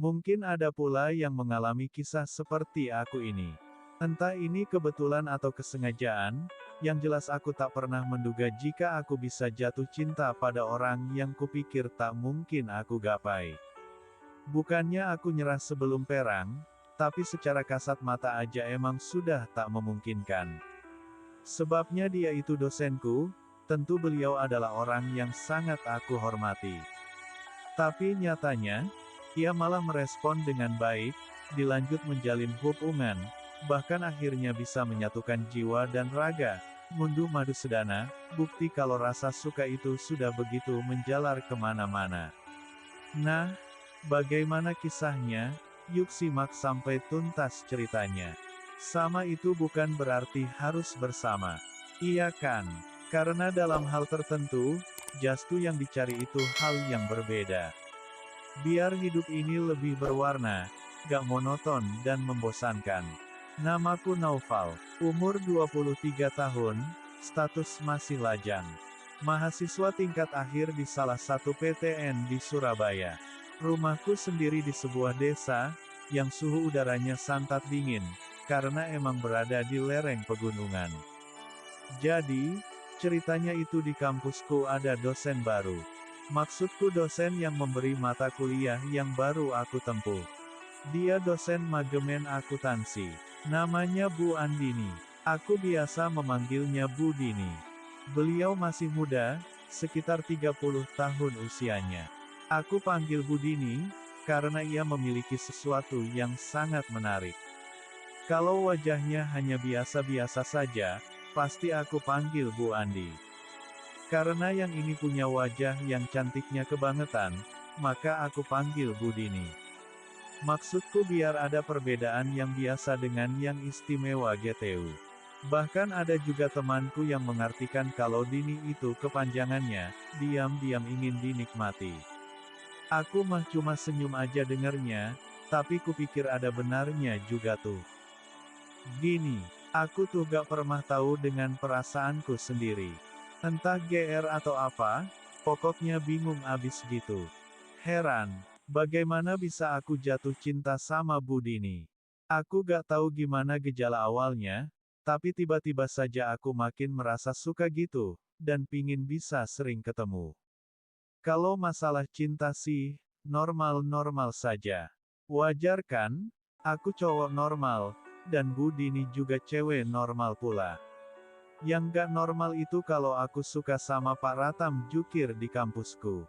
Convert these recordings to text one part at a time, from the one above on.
Mungkin ada pula yang mengalami kisah seperti aku ini. Entah ini kebetulan atau kesengajaan, yang jelas aku tak pernah menduga jika aku bisa jatuh cinta pada orang yang kupikir tak mungkin aku gapai. Bukannya aku nyerah sebelum perang, tapi secara kasat mata aja emang sudah tak memungkinkan. Sebabnya dia itu dosenku, tentu beliau adalah orang yang sangat aku hormati. Tapi nyatanya, ia malah merespon dengan baik, dilanjut menjalin hubungan, bahkan akhirnya bisa menyatukan jiwa dan raga. Ngunduh madu sedana, bukti kalau rasa suka itu sudah begitu menjalar kemana-mana. Nah, bagaimana kisahnya? Yuk simak sampai tuntas ceritanya. Sama itu bukan berarti harus bersama. Iya kan? Karena dalam hal tertentu, Jastu yang dicari itu hal yang berbeda. Biar hidup ini lebih berwarna, gak monoton dan membosankan. Namaku Naufal, umur 23 tahun, status masih lajang. Mahasiswa tingkat akhir di salah satu PTN di Surabaya. Rumahku sendiri di sebuah desa, yang suhu udaranya sangat dingin, karena emang berada di lereng pegunungan. Jadi, ceritanya itu di kampusku ada dosen baru. Maksudku dosen yang memberi mata kuliah yang baru aku tempuh. Dia dosen manajemen akuntansi. Namanya Bu Andini. Aku biasa memanggilnya Bu Dini. Beliau masih muda, sekitar 30 tahun usianya. Aku panggil Bu Dini, karena ia memiliki sesuatu yang sangat menarik. Kalau wajahnya hanya biasa-biasa saja, pasti aku panggil Bu Andi. Karena yang ini punya wajah yang cantiknya kebangetan, maka aku panggil Bu Dini. Maksudku biar ada perbedaan yang biasa dengan yang istimewa GTU. Bahkan ada juga temanku yang mengartikan kalau Dini itu kepanjangannya, diam-diam ingin dinikmati. Aku mah cuma senyum aja dengernya, tapi kupikir ada benarnya juga tuh. Gini, aku tuh gak pernah tahu dengan perasaanku sendiri. Entah GR atau apa, pokoknya bingung abis gitu. Heran, bagaimana bisa aku jatuh cinta sama Bu Dini? Aku gak tahu gimana gejala awalnya, tapi tiba-tiba saja aku makin merasa suka gitu, dan pingin bisa sering ketemu. Kalau masalah cinta sih, normal-normal saja. Wajar kan? Aku cowok normal, dan Bu Dini juga cewek normal pula. Yang gak normal itu kalau aku suka sama Pak Ratam jukir di kampusku.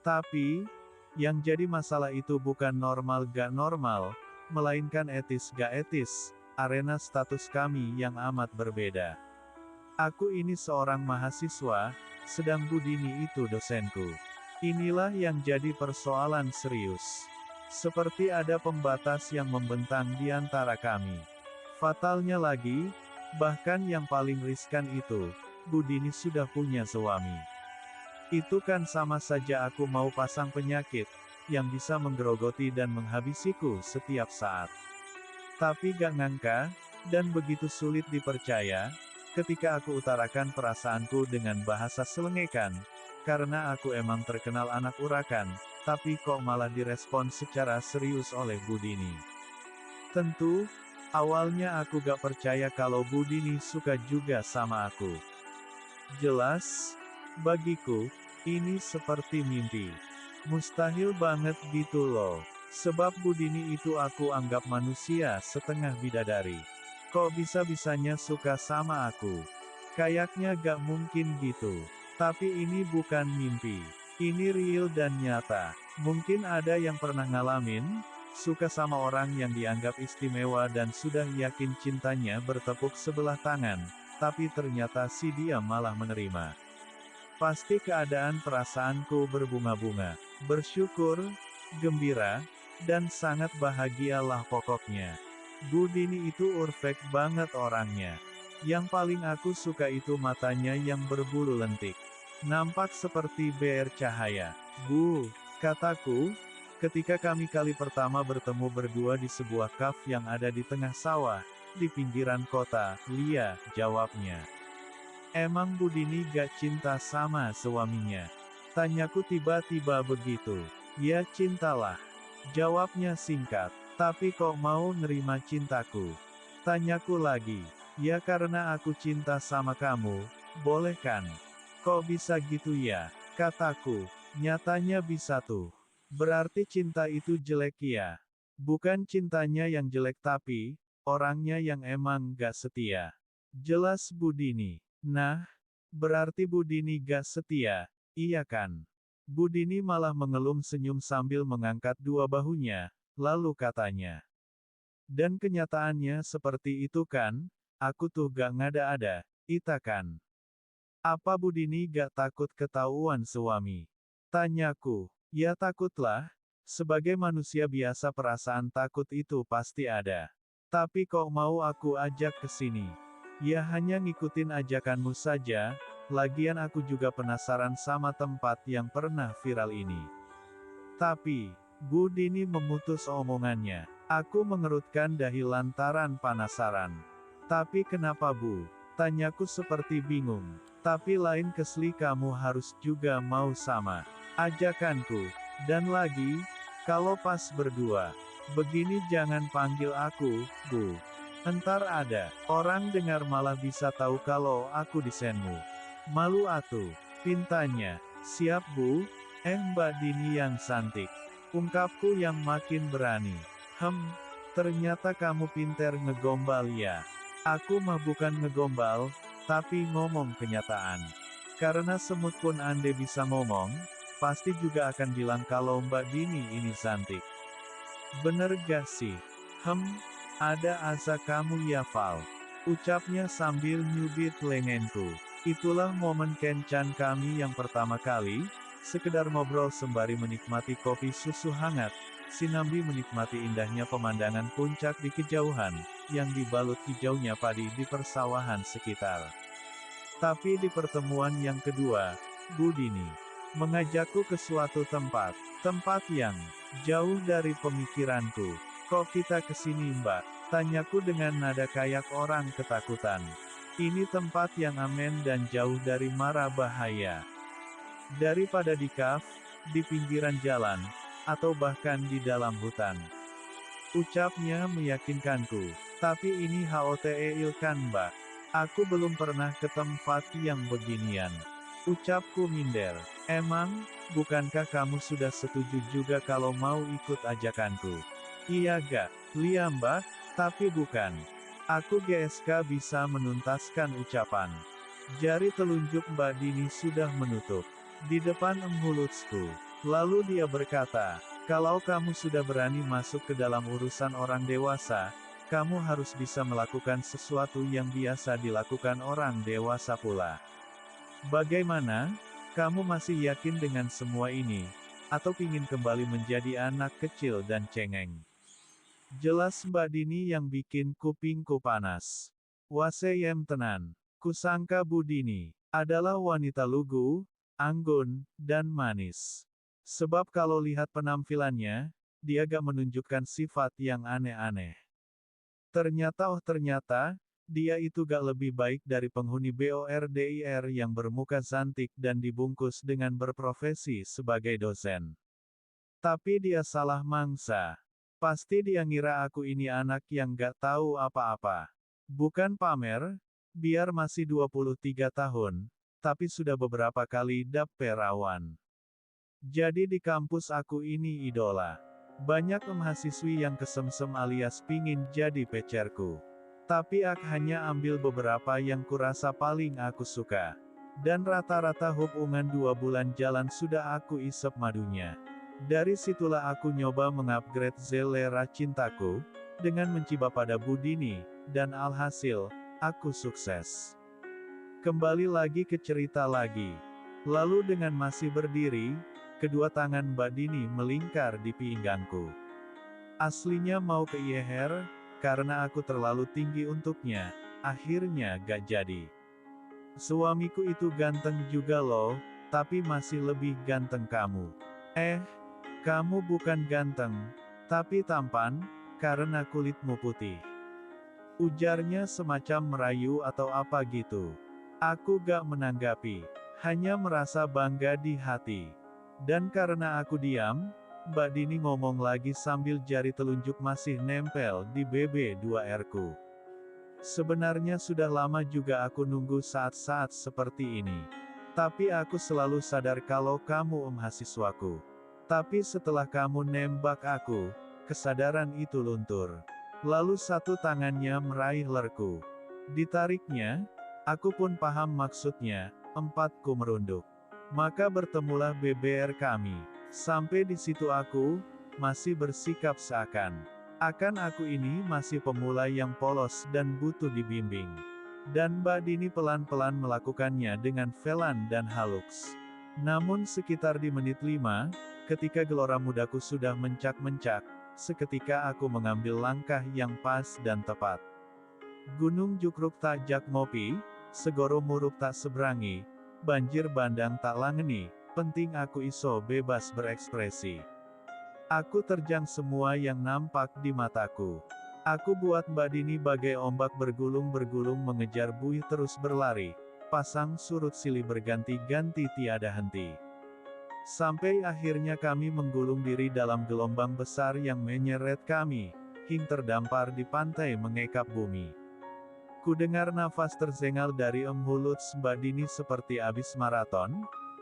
Tapi, yang jadi masalah itu bukan normal gak normal, melainkan etis gak etis, arena status kami yang amat berbeda. Aku ini seorang mahasiswa, sedang Bu Dini itu dosenku. Inilah yang jadi persoalan serius. Seperti ada pembatas yang membentang di antara kami. Fatalnya lagi, bahkan yang paling riskan itu, Bu Dini sudah punya suami. Itu kan sama saja aku mau pasang penyakit, yang bisa menggerogoti dan menghabisiku setiap saat. Tapi gak ngangka, dan begitu sulit dipercaya, ketika aku utarakan perasaanku dengan bahasa selengekan, karena aku emang terkenal anak urakan, tapi kok malah direspon secara serius oleh Bu Dini. Tentu, awalnya aku gak percaya kalau Bu Dini suka juga sama aku. Jelas, bagiku, ini seperti mimpi. Mustahil banget gitu loh. Sebab Bu Dini itu aku anggap manusia setengah bidadari. Kok bisa-bisanya suka sama aku? Kayaknya gak mungkin gitu. Tapi ini bukan mimpi. Ini real dan nyata. Mungkin ada yang pernah ngalamin, suka sama orang yang dianggap istimewa dan sudah yakin cintanya bertepuk sebelah tangan, tapi ternyata si dia malah menerima. Pasti keadaan perasaanku berbunga-bunga, bersyukur, gembira, dan sangat bahagialah pokoknya. Bu Dini itu urfek banget orangnya. Yang paling aku suka itu matanya yang berbulu lentik. Nampak seperti ber cahaya. Bu, kataku, ketika kami kali pertama bertemu berdua di sebuah kafe yang ada di tengah sawah, di pinggiran kota. Lia, jawabnya. Emang Bu Dini gak cinta sama suaminya? Tanyaku tiba-tiba begitu. Ya cintalah. Jawabnya singkat. Tapi kok mau nerima cintaku? Tanyaku lagi. Ya karena aku cinta sama kamu, boleh kan? Kok bisa gitu ya? Kataku. Nyatanya bisa tuh. Berarti cinta itu jelek ya? Bukan cintanya yang jelek tapi, orangnya yang emang gak setia. Jelas Budini. Nah, berarti Budini gak setia, iya kan? Budini malah mengelum senyum sambil mengangkat dua bahunya, lalu katanya. Dan kenyataannya seperti itu kan, aku tuh gak ngada-ada, ita kan? Apa Budini gak takut ketahuan suami? Tanyaku. Ya takutlah, sebagai manusia biasa perasaan takut itu pasti ada. Tapi kok mau aku ajak ke sini? Ya hanya ngikutin ajakanmu saja, lagian aku juga penasaran sama tempat yang pernah viral ini. Tapi, Bu Dini memutus omongannya. Aku mengerutkan dahi lantaran penasaran. Tapi kenapa Bu? Tanyaku seperti bingung. Tapi lain kesli kamu harus juga mau sama ajakanku. Dan lagi, kalau pas berdua, begini jangan panggil aku, Bu. Entar ada orang dengar malah bisa tahu kalau aku desainmu. Malu atuh, pintanya. Siap Bu, Mbak Dini yang cantik. Ungkapku yang makin berani. Ternyata kamu pinter ngegombal ya. Aku mah bukan ngegombal, tapi ngomong kenyataan. Karena semut pun ande bisa ngomong, pasti juga akan bilang kalau Mbak Dini ini cantik. Bener gak sih? Ada asa kamu ya Val. Ucapnya sambil nyubit lenganku. Itulah momen kencan kami yang pertama kali, sekedar ngobrol sembari menikmati kopi susu hangat, sinambi menikmati indahnya pemandangan puncak di kejauhan, yang dibalut hijaunya padi di persawahan sekitar. Tapi di pertemuan yang kedua, Bu Dini mengajakku ke suatu tempat yang jauh dari pemikiranku. Kok kita kesini Mbak? Tanyaku dengan nada kayak orang ketakutan. Ini tempat yang aman dan jauh dari mara bahaya. Daripada di kaf, di pinggiran jalan, atau bahkan di dalam hutan. Ucapnya meyakinkanku. Tapi ini HOTEIL kan Mbak? Aku belum pernah ke tempat yang beginian. Ucapku minder. Emang, bukankah kamu sudah setuju juga kalau mau ikut ajakanku? Iya gak? Lia Mbak, tapi bukan. Aku GSK bisa menuntaskan ucapan. Jari telunjuk Mbak Dini sudah menutup. Di depan Hulutsku. Lalu dia berkata, kalau kamu sudah berani masuk ke dalam urusan orang dewasa, kamu harus bisa melakukan sesuatu yang biasa dilakukan orang dewasa pula. Bagaimana? Kamu masih yakin dengan semua ini? Atau ingin kembali menjadi anak kecil dan cengeng? Jelas Mbak Dini yang bikin kupingku panas. Waseyem tenan. Kusangka Bu Dini adalah wanita lugu, anggun, dan manis. Sebab kalau lihat penampilannya, dia gak menunjukkan sifat yang aneh-aneh. Ternyata, dia itu gak lebih baik dari penghuni BORDIR yang bermuka cantik dan dibungkus dengan berprofesi sebagai dosen. Tapi dia salah mangsa. Pasti dia ngira aku ini anak yang gak tahu apa-apa. Bukan pamer, biar masih 23 tahun, tapi sudah beberapa kali dapet perawan. Jadi di kampus aku ini idola. Banyak mahasiswi yang kesemsem alias pingin jadi pacarku. Tapi aku hanya ambil beberapa yang kurasa paling aku suka. Dan rata-rata hubungan 2 bulan jalan sudah aku isep madunya. Dari situlah aku nyoba mengupgrade selera cintaku, dengan menciba pada Bu Dini, dan alhasil, aku sukses. Kembali lagi ke cerita lagi. Lalu dengan masih berdiri, kedua tangan Mbak Dini melingkar di pinggangku. Aslinya mau ke IHR, karena aku terlalu tinggi untuknya, akhirnya gak jadi. Suamiku itu ganteng juga loh, tapi masih lebih ganteng kamu. Kamu bukan ganteng, tapi tampan, karena kulitmu putih. Ujarnya semacam merayu atau apa gitu. Aku gak menanggapi, hanya merasa bangga di hati. Dan karena aku diam, Mbak Dini ngomong lagi sambil jari telunjuk masih nempel di BB2R ku. Sebenarnya sudah lama juga aku nunggu saat-saat seperti ini. Tapi aku selalu sadar kalau kamu mahasiswaku. Tapi setelah kamu nembak aku, kesadaran itu luntur. Lalu satu tangannya meraih lerku. Ditariknya, aku pun paham maksudnya, empatku merunduk. Maka bertemulah BBR kami. Sampai di situ aku masih bersikap seakan aku ini masih pemula yang polos dan butuh dibimbing. Dan Mbak Dini pelan-pelan melakukannya dengan velan dan halus. Namun sekitar di menit 5, ketika gelora mudaku sudah mencak-mencak, seketika aku mengambil langkah yang pas dan tepat. Gunung jukruk tak jak ngopi, segoro muruk tak seberangi, banjir bandang tak langeni, penting aku iso bebas berekspresi. Aku terjang semua yang nampak di mataku. Aku buat Mbak Dini bagai ombak bergulung-bergulung mengejar buih terus berlari. Pasang surut silih berganti-ganti tiada henti. Sampai akhirnya kami menggulung diri dalam gelombang besar yang menyeret kami, hingga terdampar di pantai mengekap bumi. Ku dengar nafas terzengal dari Huluts Mbak Dini seperti abis maraton,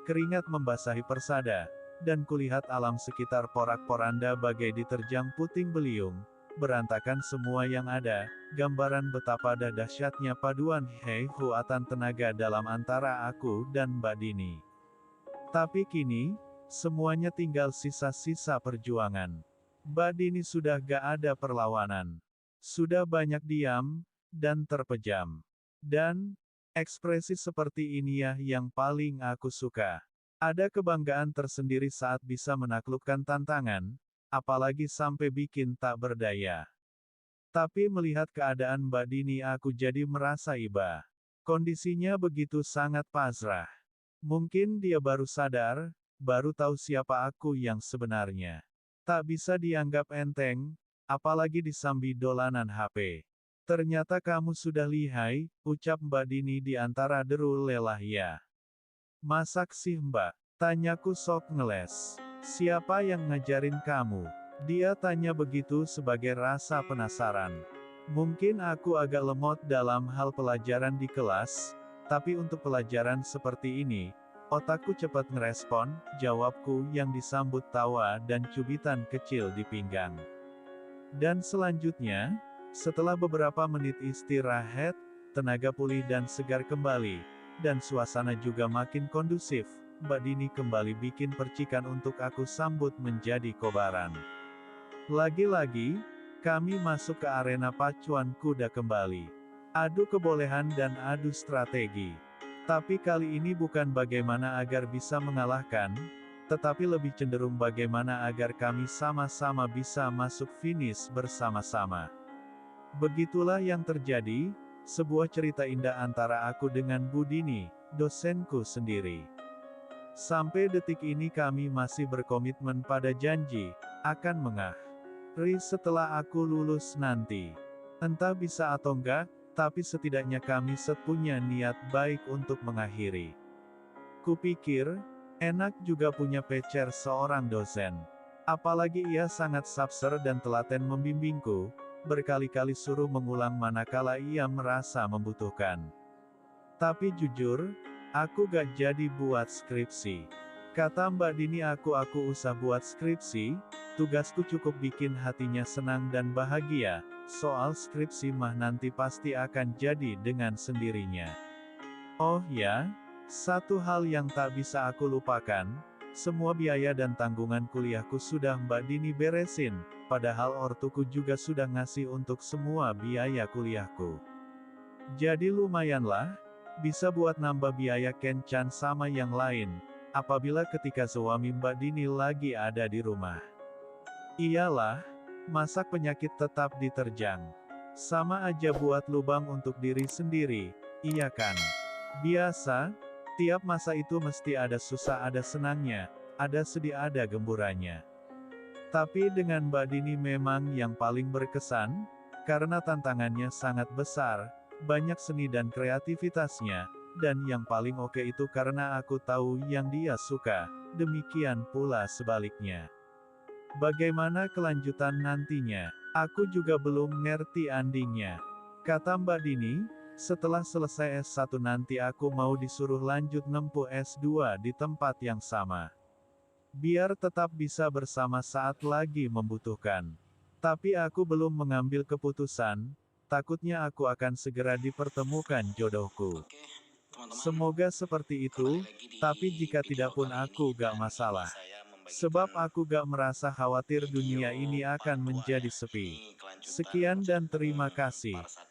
keringat membasahi persada, dan kulihat alam sekitar porak-poranda bagai diterjang puting beliung, berantakan semua yang ada, gambaran betapa dahsyatnya paduan kekuatan tenaga dalam antara aku dan Mbak Dini. Tapi kini, semuanya tinggal sisa-sisa perjuangan. Mbak Dini sudah gak ada perlawanan. Sudah banyak diam, dan terpejam. Dan, ekspresi seperti inilah yang paling aku suka. Ada kebanggaan tersendiri saat bisa menaklukkan tantangan, apalagi sampai bikin tak berdaya. Tapi melihat keadaan Mbak Dini aku jadi merasa iba. Kondisinya begitu sangat pasrah. Mungkin dia baru sadar, baru tahu siapa aku yang sebenarnya. Tak bisa dianggap enteng, apalagi disambi dolanan HP. Ternyata kamu sudah lihai, ucap Mbak Dini di antara deru lelah ya. Masak sih Mbak? Tanyaku sok ngeles. Siapa yang ngajarin kamu? Dia tanya begitu sebagai rasa penasaran. Mungkin aku agak lemot dalam hal pelajaran di kelas, tapi untuk pelajaran seperti ini, otakku cepat ngerespon, jawabku yang disambut tawa dan cubitan kecil di pinggang. Dan selanjutnya, setelah beberapa menit istirahat, tenaga pulih dan segar kembali, dan suasana juga makin kondusif, Mbak Dini kembali bikin percikan untuk aku sambut menjadi kobaran. Lagi-lagi, kami masuk ke arena pacuan kuda kembali. Adu kebolehan dan adu strategi. Tapi kali ini bukan bagaimana agar bisa mengalahkan, tetapi lebih cenderung bagaimana agar kami sama-sama bisa masuk finish bersama-sama. Begitulah yang terjadi, sebuah cerita indah antara aku dengan Bu Dini, dosenku sendiri. Sampai detik ini kami masih berkomitmen pada janji, akan mengakhiri setelah aku lulus nanti. Entah bisa atau enggak, tapi setidaknya kami punya niat baik untuk mengakhiri. Kupikir, enak juga punya pacar seorang dosen. Apalagi ia sangat sabser dan telaten membimbingku, berkali-kali suruh mengulang manakala ia merasa membutuhkan. Tapi jujur, aku gak jadi buat skripsi. Kata Mbak Dini aku usah buat skripsi, tugasku cukup bikin hatinya senang dan bahagia, soal skripsi mah nanti pasti akan jadi dengan sendirinya. Oh ya, satu hal yang tak bisa aku lupakan, semua biaya dan tanggungan kuliahku sudah Mbak Dini beresin, padahal ortuku juga sudah ngasih untuk semua biaya kuliahku. Jadi lumayanlah, bisa buat nambah biaya kencan sama yang lain, apabila ketika suami Mbak Dini lagi ada di rumah. Iyalah, masak penyakit tetap diterjang. Sama aja buat lubang untuk diri sendiri, iya kan? Biasa, tiap masa itu mesti ada susah ada senangnya, ada sedih ada gemburanya. Tapi dengan Mbak Dini memang yang paling berkesan, karena tantangannya sangat besar, banyak seni dan kreativitasnya, dan yang paling oke itu karena aku tahu yang dia suka, demikian pula sebaliknya. Bagaimana kelanjutan nantinya? Aku juga belum ngerti endingnya. Kata Mbak Dini, setelah selesai S1 nanti aku mau disuruh lanjut nempuh S2 di tempat yang sama. Biar tetap bisa bersama saat lagi membutuhkan. Tapi aku belum mengambil keputusan, takutnya aku akan segera dipertemukan jodohku. Oke, teman-teman, Semoga seperti kembali itu, lagi di tapi jika video tidak pun kali ini aku gak dan ini masalah. saya membagikan Sebab aku gak merasa khawatir video dunia ini part akan 2 menjadi ya. sepi. Ini kelanjutan Sekian dan episode terima kasih. part 1.